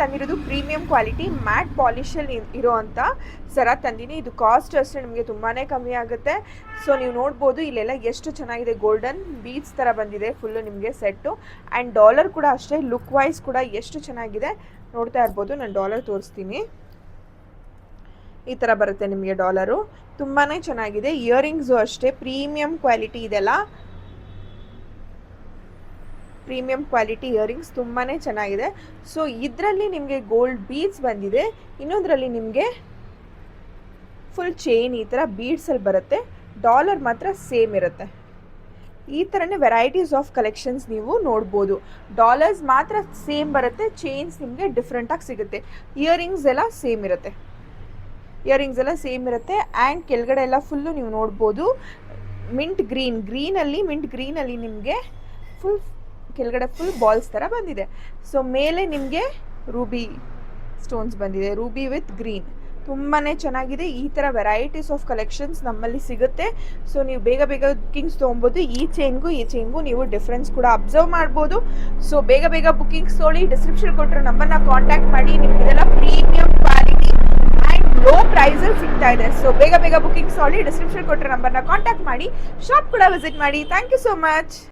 ತಂದಿರೋದು premium quality mat ಪಾಲಿಶಲ್ಲಿ ಇರೋವಂಥ ಸರ ತಂದಿನಿ. ಇದು ಕಾಸ್ಟ್ ಅಷ್ಟೇ ನಿಮಗೆ ತುಂಬಾ ಕಮ್ಮಿ ಆಗುತ್ತೆ. ಸೊ ನೀವು ನೋಡ್ಬೋದು ಇಲ್ಲೆಲ್ಲ ಎಷ್ಟು ಚೆನ್ನಾಗಿದೆ, ಗೋಲ್ಡನ್ ಬೀಡ್ಸ್ ಥರ ಬಂದಿದೆ ಫುಲ್ಲು ನಿಮಗೆ ಸೆಟ್ಟು. ಆ್ಯಂಡ್ ಡಾಲರ್ ಕೂಡ ಅಷ್ಟೇ, ಲುಕ್ ವೈಸ್ ಕೂಡ ಎಷ್ಟು ಚೆನ್ನಾಗಿದೆ ನೋಡ್ತಾ ಇರ್ಬೋದು. ನಾನು ಡಾಲರ್ ತೋರಿಸ್ತೀನಿ. ಈ ಥರ ಬರುತ್ತೆ ನಿಮಗೆ ಡಾಲರು, ತುಂಬಾ ಚೆನ್ನಾಗಿದೆ. ಇಯರಿಂಗ್ಸು ಅಷ್ಟೇ ಪ್ರೀಮಿಯಂ ಕ್ವಾಲಿಟಿ, ಇದೆಲ್ಲ ಪ್ರೀಮಿಯಂ ಕ್ವಾಲಿಟಿ ಇಯರಿಂಗ್ಸ್ ತುಂಬಾ ಚೆನ್ನಾಗಿದೆ. ಸೊ ಇದರಲ್ಲಿ ನಿಮಗೆ ಗೋಲ್ಡ್ ಬೀಡ್ಸ್ ಬಂದಿದೆ, ಇನ್ನೊಂದರಲ್ಲಿ ನಿಮಗೆ ಫುಲ್ ಚೈನ್ ಈ ಥರ ಬೀಡ್ಸಲ್ಲಿ ಬರುತ್ತೆ. ಡಾಲರ್ ಮಾತ್ರ ಸೇಮ್ ಇರುತ್ತೆ. ಈ ಥರನೇ ವೆರೈಟೀಸ್ ಆಫ್ ಕಲೆಕ್ಷನ್ಸ್ ನೀವು ನೋಡ್ಬೋದು. ಡಾಲರ್ಸ್ ಮಾತ್ರ ಸೇಮ್ ಬರುತ್ತೆ, ಚೈನ್ಸ್ ನಿಮಗೆ ಡಿಫ್ರೆಂಟಾಗಿ ಸಿಗುತ್ತೆ. ಇಯರಿಂಗ್ಸ್ ಎಲ್ಲ ಸೇಮ್ ಇರುತ್ತೆ, ಆ್ಯಂಡ್ ಕೆಳಗಡೆ ಎಲ್ಲ ಫುಲ್ಲು ನೀವು ನೋಡ್ಬೋದು ಮಿಂಟ್ ಗ್ರೀನಲ್ಲಿ ನಿಮಗೆ ಫುಲ್ ಕೆಳಗಡೆ ಫುಲ್ ಬಾಲ್ಸ್ ಥರ ಬಂದಿದೆ. ಸೊ ಮೇಲೆ ನಿಮಗೆ ರೂಬಿ ಸ್ಟೋನ್ಸ್ ಬಂದಿದೆ, ರೂಬಿ ವಿತ್ ಗ್ರೀನ್, ತುಂಬಾ ಚೆನ್ನಾಗಿದೆ. ಈ ಥರ ವೆರೈಟೀಸ್ ಆಫ್ ಕಲೆಕ್ಷನ್ಸ್ ನಮ್ಮಲ್ಲಿ ಸಿಗುತ್ತೆ. ಸೊ ನೀವು ಬೇಗ ಬುಕ್ಕಿಂಗ್ಸ್ ತೊಗೊಬೋದು. ಈ ಚೈನ್ಗೂ ನೀವು ಡಿಫ್ರೆನ್ಸ್ ಕೂಡ ಅಬ್ಸರ್ವ್ ಮಾಡ್ಬೋದು. ಸೊ ಬೇಗ ಬುಕ್ಕಿಂಗ್ಸ್ ತೊಗೊಳ್ಳಿ. ಡಿಸ್ಕ್ರಿಪ್ಷನ್ ಕೊಟ್ಟಿರೋ ನಂಬರ್ನ ಕಾಂಟ್ಯಾಕ್ಟ್ ಮಾಡಿ. ನಿಮ್ಗೆ ಇದೆಲ್ಲ ಪ್ರೀಮಿಯಂ ಕ್ವಾಲಿಟಿ ಆ್ಯಂಡ್ ಲೋ ಪ್ರೈಸಲ್ಲಿ ಸಿಗ್ತಾ ಇದೆ. ಸೊ ಬೇಗ ಬುಕ್ಕಿಂಗ್ಸ್ ತೊಗೊಳ್ಳಿ. ಡಿಸ್ಕ್ರಿಪ್ಷನ್ ಕೊಟ್ಟಿರೋ ನಂಬರ್ನ ಕಾಂಟ್ಯಾಕ್ಟ್ ಮಾಡಿ, ಶಾಪ್ ಕೂಡ ವಿಸಿಟ್ ಮಾಡಿ. Thank you so much.